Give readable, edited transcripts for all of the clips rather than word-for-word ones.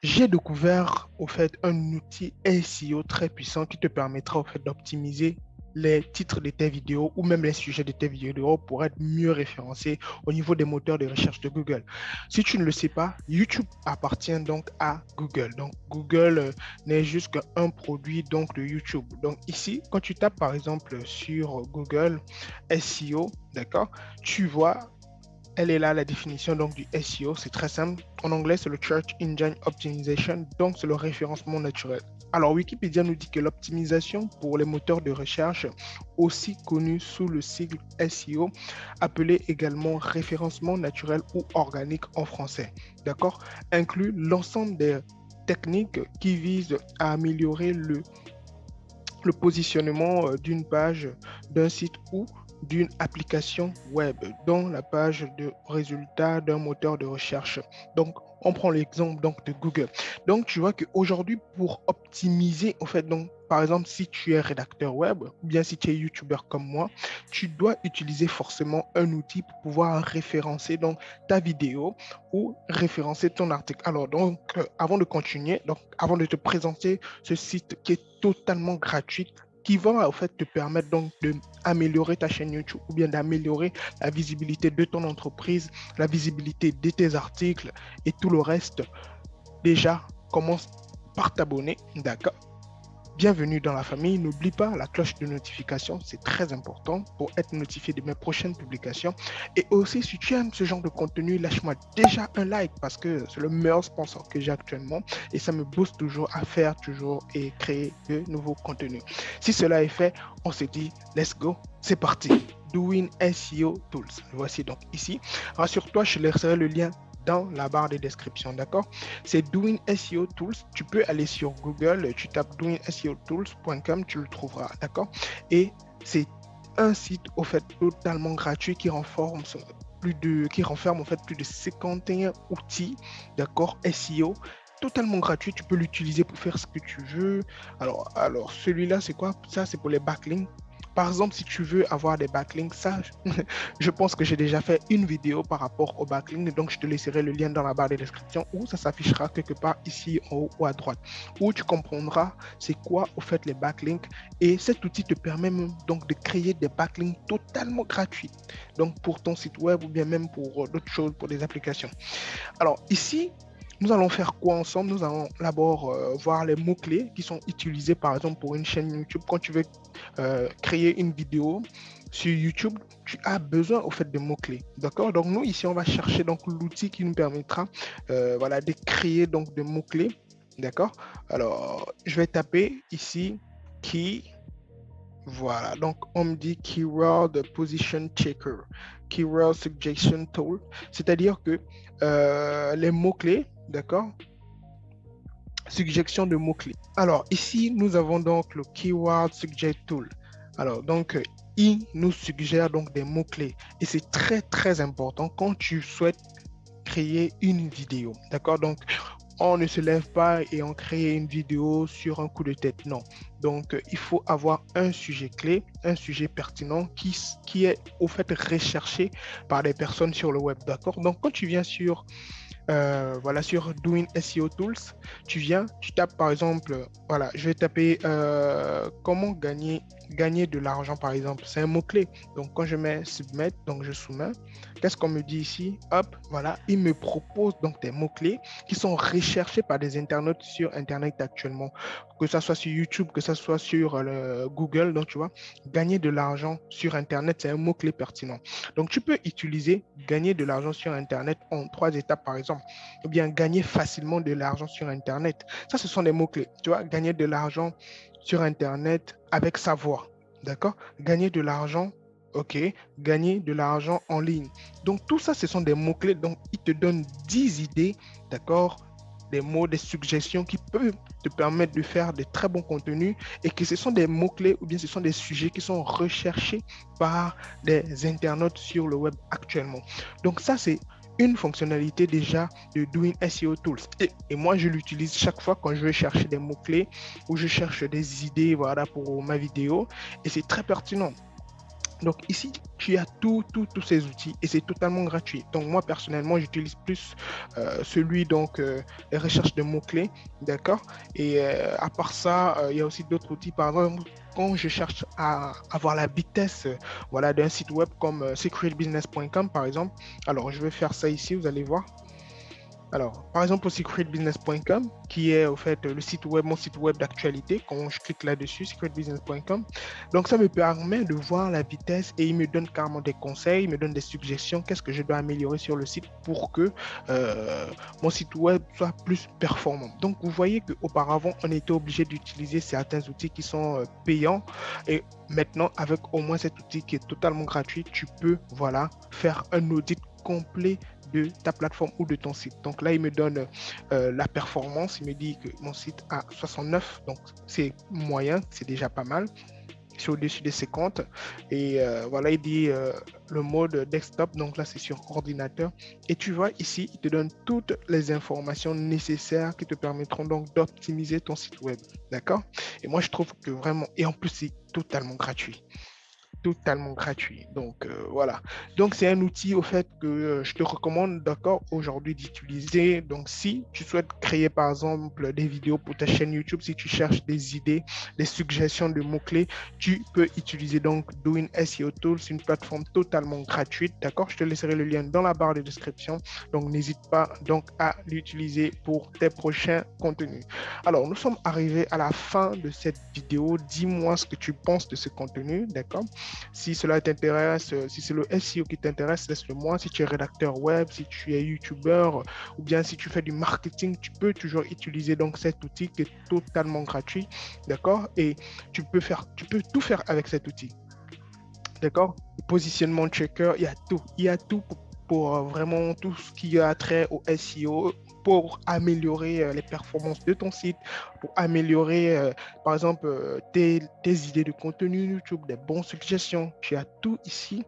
J'ai découvert au fait un outil SEO très puissant qui te permettra au fait d'optimiser les titres de tes vidéos ou même les sujets de tes vidéos pour être mieux référencés au niveau des moteurs de recherche de Google. Si tu ne le sais pas, YouTube appartient donc à Google. Donc Google n'est juste qu'un produit donc de YouTube. Donc ici, quand tu tapes par exemple sur Google SEO, d'accord, tu vois elle est là, la définition donc du SEO, c'est très simple. En anglais, c'est le Search Engine Optimization, donc c'est le référencement naturel. Alors, Wikipédia nous dit que l'optimisation pour les moteurs de recherche, aussi connus sous le sigle SEO, appelé également référencement naturel ou organique en français, d'accord, inclut l'ensemble des techniques qui visent à améliorer le positionnement d'une page, d'un site ou d'une application web dans la page de résultats d'un moteur de recherche. Donc, on prend l'exemple donc de Google. Donc, tu vois qu'aujourd'hui, pour optimiser, en fait, donc, par exemple, si tu es rédacteur web ou bien si tu es youtubeur comme moi, tu dois utiliser forcément un outil pour pouvoir référencer donc ta vidéo ou référencer ton article. Alors, donc, avant de continuer, donc, avant de te présenter ce site qui est totalement gratuit, qui va en fait te permettre donc d'améliorer ta chaîne YouTube ou bien d'améliorer la visibilité de ton entreprise, la visibilité de tes articles et tout le reste. Déjà, commence par t'abonner, d'accord? Bienvenue dans la famille. N'oublie pas la cloche de notification, c'est très important pour être notifié de mes prochaines publications. Et aussi, si tu aimes ce genre de contenu, lâche-moi déjà un like parce que c'est le meilleur sponsor que j'ai actuellement et ça me booste toujours à faire toujours et créer de nouveaux contenus. Si cela est fait, on se dit, let's go, c'est parti. Doing SEO Tools. Voici donc ici. Rassure-toi, je laisserai le lien dans la barre de description, d'accord? C'est Doing SEO Tools. Tu peux aller sur Google, tu tapes doingseotools.com, tu le trouveras, d'accord? Et c'est un site au fait totalement gratuit qui renferme en fait plus de 51 outils, d'accord, SEO totalement gratuit, tu peux l'utiliser pour faire ce que tu veux. Alors celui-là, c'est quoi? Ça, c'est pour les backlinks. Par exemple, si tu veux avoir des backlinks, ça, je pense que j'ai déjà fait une vidéo par rapport au backlink, donc je te laisserai le lien dans la barre de description où ça s'affichera quelque part ici en haut ou à droite, où tu comprendras c'est quoi au fait les backlinks et cet outil te permet même donc de créer des backlinks totalement gratuits, donc pour ton site web ou bien même pour d'autres choses, pour des applications. Alors ici, nous allons faire quoi ensemble? Nous allons d'abord voir les mots-clés qui sont utilisés par exemple pour une chaîne YouTube. Quand tu veux créer une vidéo sur YouTube, tu as besoin au fait de mots-clés. D'accord? Donc nous ici, on va chercher donc l'outil qui nous permettra voilà, de créer donc des mots-clés. D'accord? Alors, je vais taper ici key. Voilà, donc on me dit Keyword Position Checker, Keyword Suggestion Tool, c'est-à-dire que les mots-clés, d'accord, suggestion de mots-clés. Alors ici, nous avons donc le Keyword Suggest Tool. Alors donc, il nous suggère donc des mots-clés et c'est très très important quand tu souhaites créer une vidéo, d'accord? Donc, on ne se lève pas et on crée une vidéo sur un coup de tête, non. Donc, il faut avoir un sujet clé, un sujet pertinent qui est au fait recherché par des personnes sur le web, d'accord? Donc, quand tu viens sur voilà, sur Doing SEO Tools, tu viens, tu tapes par exemple, voilà, je vais taper comment gagner de l'argent par exemple. C'est un mot-clé. Donc, quand je mets Submit, donc je soumets, qu'est-ce qu'on me dit ici? Hop, voilà, il me propose donc des mots-clés qui sont recherchés par des internautes sur Internet actuellement, que ça soit sur YouTube, que ça soit sur Google. Donc, tu vois, gagner de l'argent sur Internet, c'est un mot-clé pertinent. Donc, tu peux utiliser gagner de l'argent sur Internet en 3 étapes, par exemple, ou bien gagner facilement de l'argent sur Internet. Ça, ce sont des mots-clés. Tu vois, gagner de l'argent sur Internet avec sa voix. D'accord? Gagner de l'argent, OK. Gagner de l'argent en ligne. Donc, tout ça, ce sont des mots-clés. Donc, ils te donnent 10 idées, d'accord? Des mots, des suggestions qui peuvent te permettre de faire de très bons contenus et que ce sont des mots-clés ou bien ce sont des sujets qui sont recherchés par des internautes sur le web actuellement. Donc ça, c'est une fonctionnalité déjà de Doing SEO Tools. Et moi, je l'utilise chaque fois quand je veux chercher des mots-clés ou je cherche des idées voilà, pour ma vidéo et c'est très pertinent. Donc ici, tu as tous ces outils et c'est totalement gratuit. Donc moi, personnellement, j'utilise plus celui, donc, les recherches de mots-clés, d'accord? Et à part ça, il y a aussi d'autres outils. Par exemple, quand je cherche à avoir la vitesse voilà, d'un site web comme secretbusiness.com, par exemple, alors je vais faire ça ici, vous allez voir. Alors, par exemple, au secretbusiness.com, qui est au fait le site web, mon site web d'actualité, quand je clique là-dessus, secretbusiness.com, donc ça me permet de voir la vitesse et il me donne carrément des conseils, il me donne des suggestions, qu'est-ce que je dois améliorer sur le site pour que mon site web soit plus performant. Donc, vous voyez qu'auparavant, on était obligé d'utiliser certains outils qui sont payants et maintenant, avec au moins cet outil qui est totalement gratuit, tu peux, voilà, faire un audit complet de ta plateforme ou de ton site. Donc là, il me donne la performance. Il me dit que mon site a 69, donc c'est moyen, c'est déjà pas mal. C'est au-dessus de 50. Et voilà, il dit le mode desktop, donc là, c'est sur ordinateur. Et tu vois ici, il te donne toutes les informations nécessaires qui te permettront donc d'optimiser ton site web. D'accord? Et moi, je trouve que vraiment, et en plus, c'est totalement gratuit, totalement gratuit. Donc voilà. Donc c'est un outil au fait que je te recommande, d'accord, aujourd'hui d'utiliser. Donc si tu souhaites créer par exemple des vidéos pour ta chaîne YouTube, si tu cherches des idées, des suggestions de mots-clés, tu peux utiliser donc Doing SEO Tools, une plateforme totalement gratuite, d'accord? Je te laisserai le lien dans la barre de description. Donc n'hésite pas donc à l'utiliser pour tes prochains contenus. Alors nous sommes arrivés à la fin de cette vidéo. Dis-moi ce que tu penses de ce contenu, d'accord? Si cela t'intéresse, si c'est le SEO qui t'intéresse, laisse-le moi. Si tu es rédacteur web, si tu es YouTuber ou bien si tu fais du marketing, tu peux toujours utiliser donc cet outil qui est totalement gratuit, d'accord? Et tu peux tout faire avec cet outil, d'accord? Positionnement checker, il y a tout pour vraiment tout ce qui a trait au SEO, pour améliorer les performances de ton site, pour améliorer, par exemple, tes idées de contenu YouTube, des bonnes suggestions. Tu as tout ici.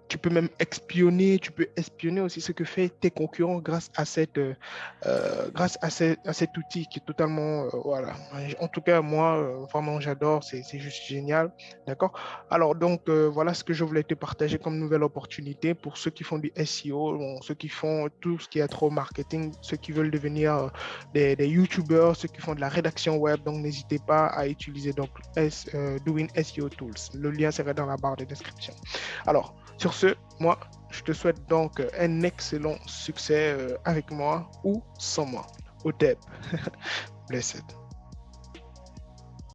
Tu peux même espionner, tu peux espionner aussi ce que fait tes concurrents grâce à à cet outil qui est totalement, voilà. En tout cas, moi, vraiment, j'adore, c'est juste génial, d'accord? Alors, donc, voilà ce que je voulais te partager comme nouvelle opportunité pour ceux qui font du SEO, bon, ceux qui font tout ce qui est trop marketing, ceux qui veulent devenir des YouTubers, ceux qui font de la rédaction web. Donc, n'hésitez pas à utiliser donc Doing SEO Tools. Le lien sera dans la barre de description. Alors, sur ce, moi, je te souhaite donc un excellent succès avec moi ou sans moi. Au TEP. Blessed.